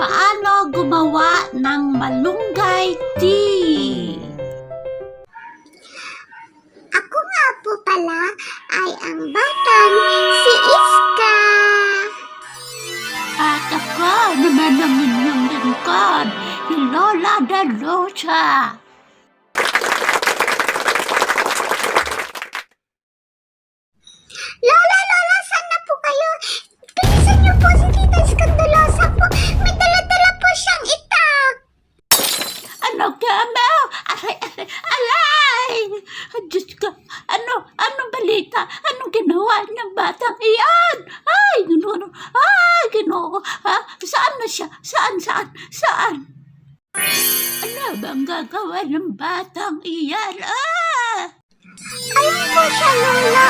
Paano gumawa ng malunggay tea? Ako nga po pala ay ang batang si Iska. At ako naman ang inyong lingkod, si Lola de Rosa. Lola, saan na po kayo? Bilisan niyo po si Tita Skandalosa po. May dala-dala po siyang itak. Ano ka mo? Alay! Diyos ko, anong balita? Anong ginawa ng batang iyan? Ay, ginoo. Saan na siya? Saan? Ano bang gagawa ng batang iyan? Ayun po siya, Lola.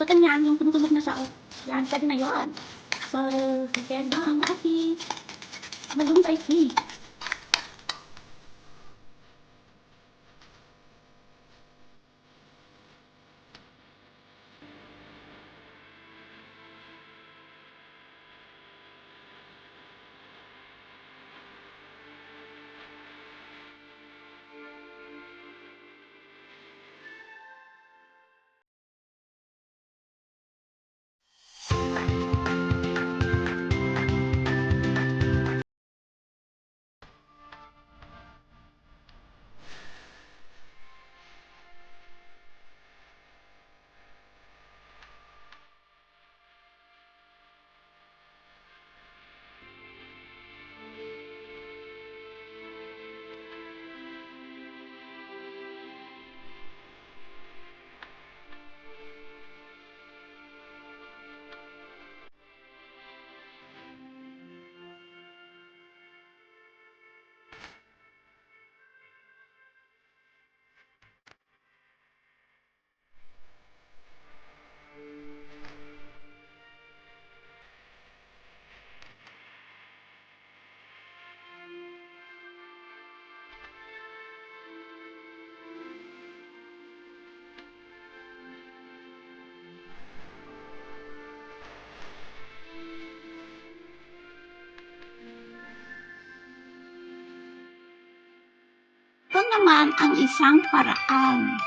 So, ganyan, yung tumutunog na sao. Yan, pwede na yun. So, again, natin. Malumpay tea. Ito naman ang isang paraan.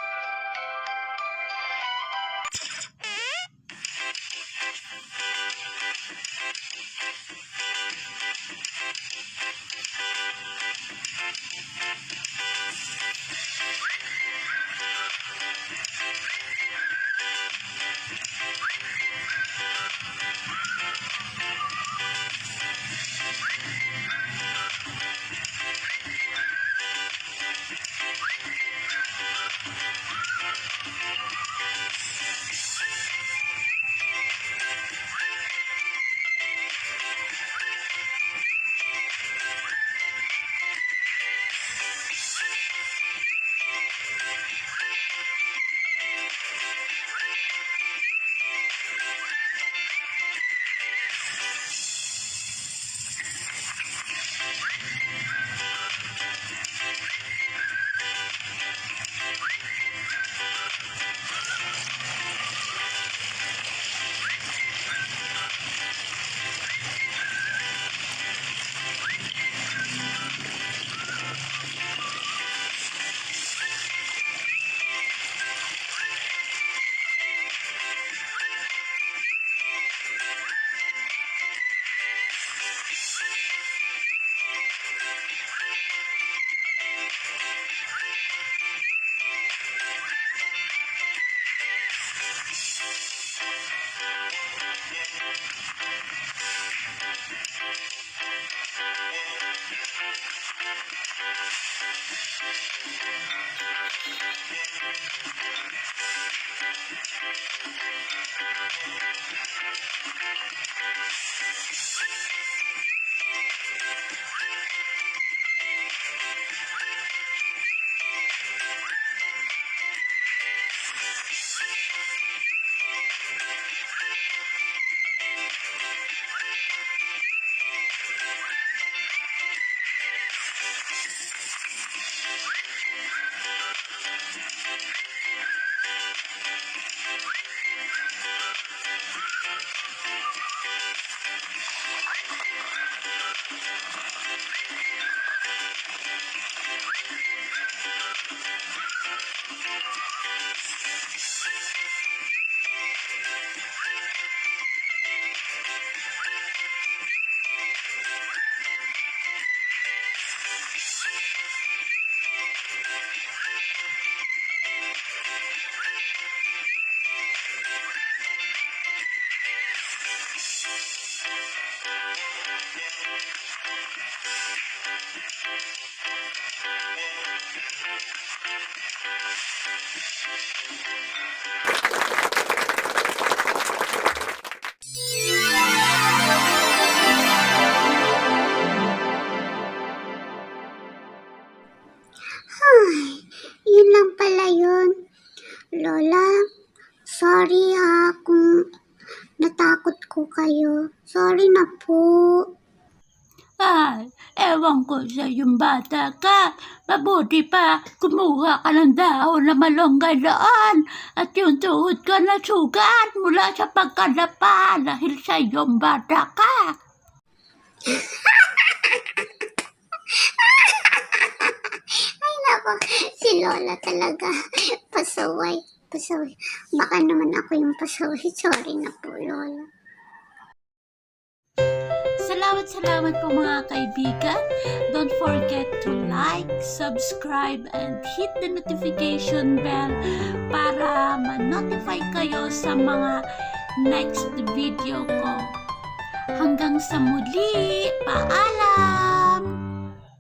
Yun lang pala yun. Lola, sorry ha kung ko kayo. Sorry na po. Ay, ewan ko sa yung bata ka. Mabuti pa, kumuha ka ng dahon na malunggay doon. At yung tuhod ko na sugat mula sa pagkalapa dahil sa yung bata ka. Ay nako, si Lola talaga. Pasaway. Baka naman ako yung pasaway. Sorry na po, Lola. Salamat po mga kaibigan. Don't forget to like, subscribe, and hit the notification bell para ma-notify kayo sa mga next video ko. Hanggang sa muli, paalam!